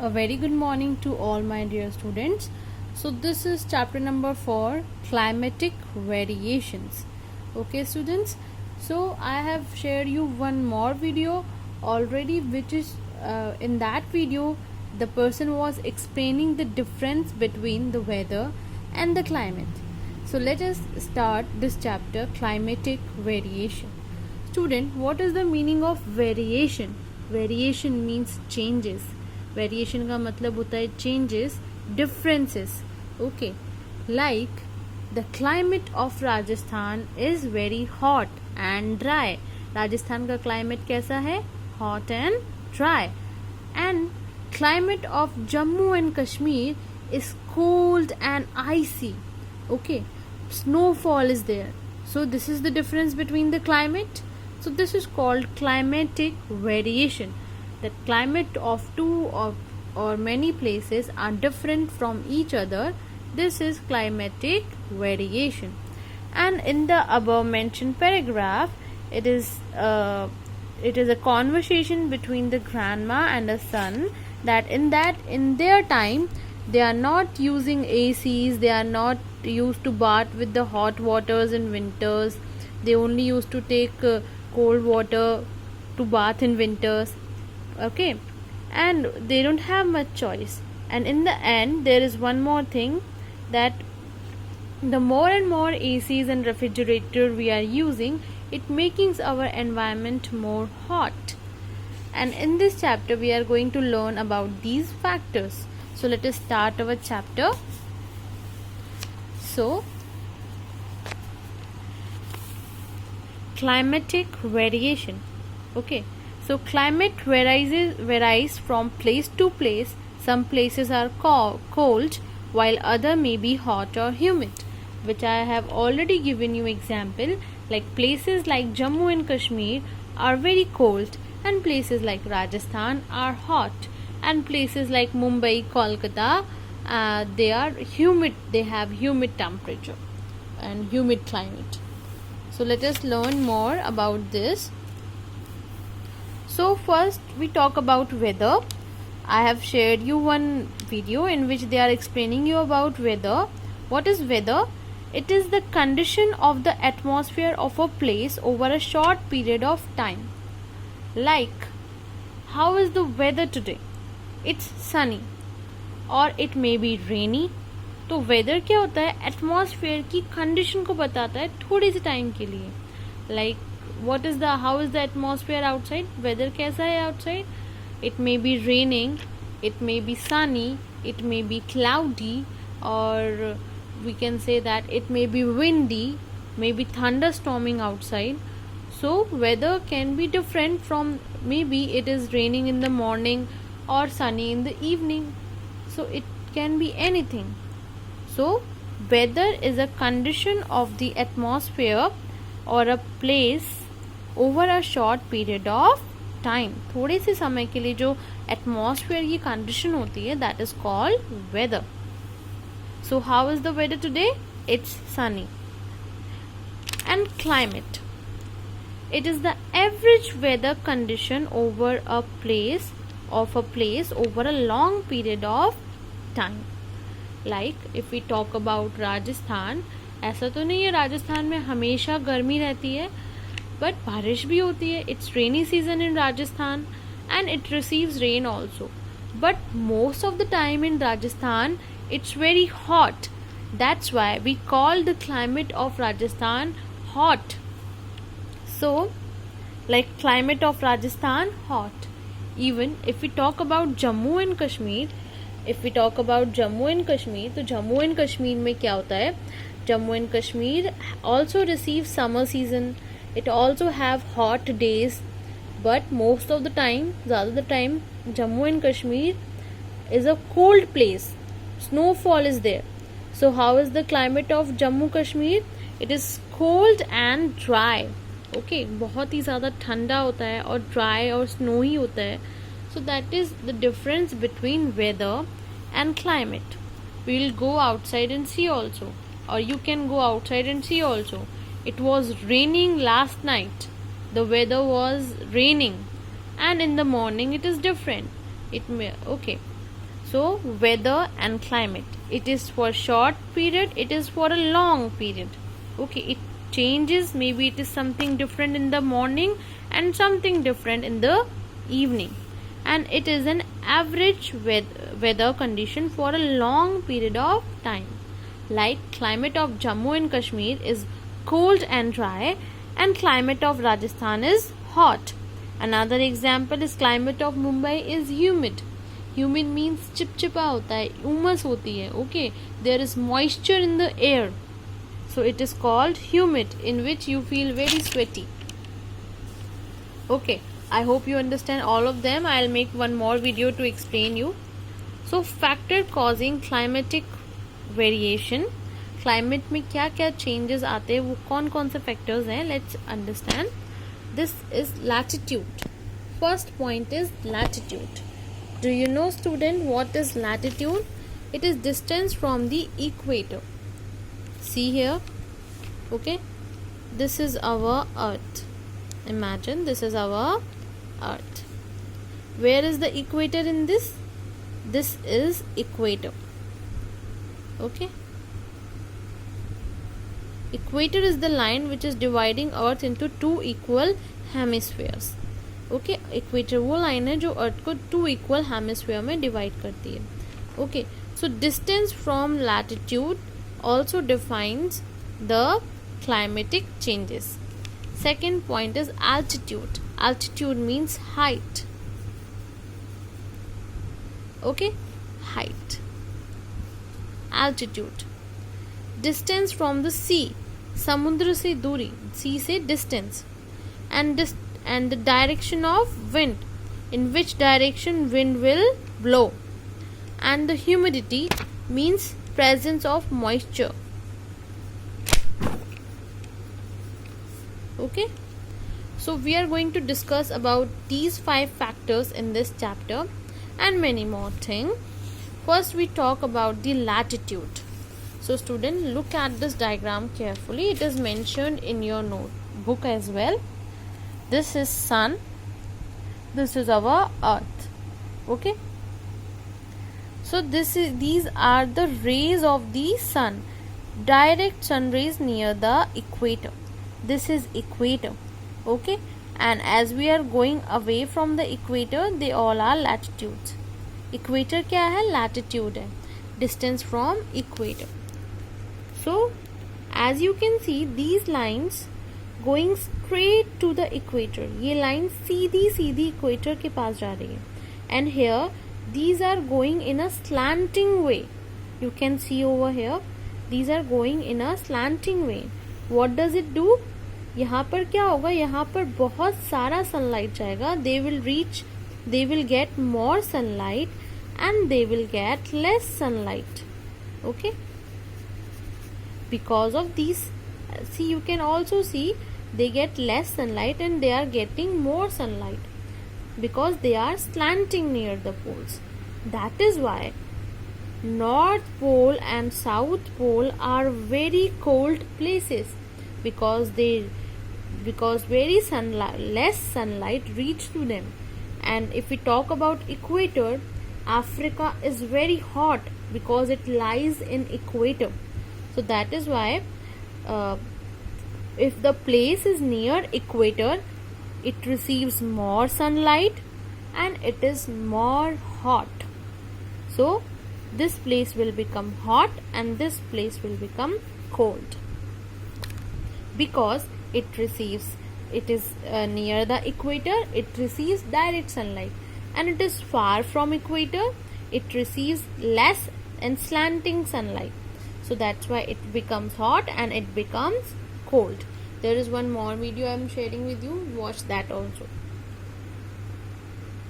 A very good morning to all my dear students. So this is chapter number 4, climatic variations. Okay students, so I have shared you one more video already, which is in that video the person was explaining the difference between the weather and the climate. So let us start this chapter, climatic variation. Student, what is the meaning of variation? Variation means changes. Variation का मतलब होता है changes, differences. Okay, like the climate of Rajasthan is very hot and dry. Rajasthan का climate कैसा है? Hot and dry. And climate of Jammu and Kashmir is cold and icy. Okay, snowfall is there. So this is the difference between the climate. So this is called climatic variation. The climate of two or many places are different from each other. This is climatic variation. And in the above mentioned paragraph, it is a conversation between the grandma and the son, that in their time they are not using ACs, they are not used to bath with the hot waters in winters. They only used to take cold water to bath in winters. Okay, and they don't have much choice. And in the end, there is one more thing, that the more and more ACs and refrigerator we are using, it making our environment more hot. And in this chapter we are going to learn about these factors. So let us start our chapter. So climatic variation. Okay, so climate varies from place to place. Some places are cold while other may be hot or humid, which I have already given you example. Like places like Jammu and Kashmir are very cold, and places like Rajasthan are hot, and places like Mumbai, Kolkata, they are humid. They have humid temperature and humid climate. So let us learn more about this. So first we talk about weather. I have shared you one video in which they are explaining you about weather. What is weather? It is the condition of the atmosphere of a place over a short period of time. Like, how is the weather today? It's sunny or it may be rainy. तो weather क्या होता है? Atmosphere की condition को बताता है थोड़े से टाइम के लिए. Like what is the how is the atmosphere outside? Weather कैसा है outside? It may be raining, it may be sunny, it may be cloudy, or we can say that it may be windy, maybe thunderstorming outside. So weather can be different from, maybe it is raining in the morning or sunny in the evening. So it can be anything. So weather is a condition of the atmosphere or a place over a short period of time. थोड़े से समय के लिए जो atmosphere की condition होती है, that is called weather. So how is the weather today? It's sunny. And climate, it is the average weather condition over a place over a long period of time. Like if we talk about Rajasthan, ऐसा तो नहीं है राजस्थान में हमेशा गर्मी रहती है, but बारिश भी होती है. It's rainy season in Rajasthan and it receives rain also. But most of the time in Rajasthan it's very hot. That's why we call the climate of Rajasthan hot. So like climate of Rajasthan hot. Even if we talk about Jammu and Kashmir, तो Jammu and Kashmir में क्या होता है? Jammu and Kashmir also receive summer season. It also have hot days, but most of the time, ज़्यादा time, Jammu and Kashmir is a cold place. Snowfall is there. So how is the climate of Jammu Kashmir? It is cold and dry. Okay, बहुत ही ज़्यादा ठंडा होता है और dry और snowy होता है. So that is the difference between weather and climate. We will go outside and see also, or you can go outside and see also. It was raining last night. The weather was raining, and in the morning it is different. It may, okay. So weather and climate, it is for short period, it is for a long period. Okay, it changes, maybe it is something different in the morning and something different in the evening, and it is an average weather condition for a long period of time. Like climate of Jammu and Kashmir is cold and dry, and climate of Rajasthan is hot. Another example is climate of Mumbai is humid. Humid means चिपचिपा होता है, उमस होती है. Okay, there is moisture in the air, so it is called humid, in which you feel very sweaty. Okay, I hope you understand all of them. I'll make one more video to explain you. So factor causing climatic variation, climate में क्या क्या changes आते हैं, वो कौन कौन से factors हैं, let's understand. This is latitude. First point is latitude. Do you know, student, what is latitude? It is distance from the equator. See here, okay, this is our earth. Imagine this is our earth. Where is the equator in this? This is equator. Okay, equator is the line which is dividing earth into two equal hemispheres. Okay, equator वो line है जो अर्थ को two equal hemisphere में divide करती है. Okay, so distance from latitude also defines the climatic changes. Second point is altitude. Altitude means height. Okay, height. Altitude. Distance from the sea. समुद्र से दूरी, sea से distance. And the direction of wind, in which direction wind will blow. And the humidity means presence of moisture. Okay, so we are going to discuss about these 5 factors in this chapter and many more things. First we talk about the latitude. So student, look at this diagram carefully. It is mentioned in your notebook as well. This is sun, this is our earth. Okay, so these are the rays of the sun, direct sun rays near the equator. This is equator. Okay, and as we are going away from the equator, they all are latitudes. Equator क्या है? Latitude है, distance from equator. So as you can see, these lines going straight to the equator. ये line सीधी सीधी equator के पास जा रही है. And here these are going in a slanting way. You can see over here, these are going in a slanting way. What does it do? यहाँ पर क्या होगा? यहाँ पर बहुत सारा sunlight जाएगा. They will get more sunlight and they will get less sunlight. Okay, because of these, see, you can also see they get less sunlight and they are getting more sunlight because they are slanting near the poles. That is why North Pole and South Pole are very cold places, because very less sunlight reach to them. And if we talk about equator, Africa is very hot because it lies in equator. So that is why if the place is near equator, it receives more sunlight and it is more hot. So this place will become hot and this place will become cold, because it is near the equator, it receives direct sunlight, and it is far from equator, it receives less and slanting sunlight. So that's why it becomes hot and it becomes cold. There is one more video I am sharing with you, watch that also.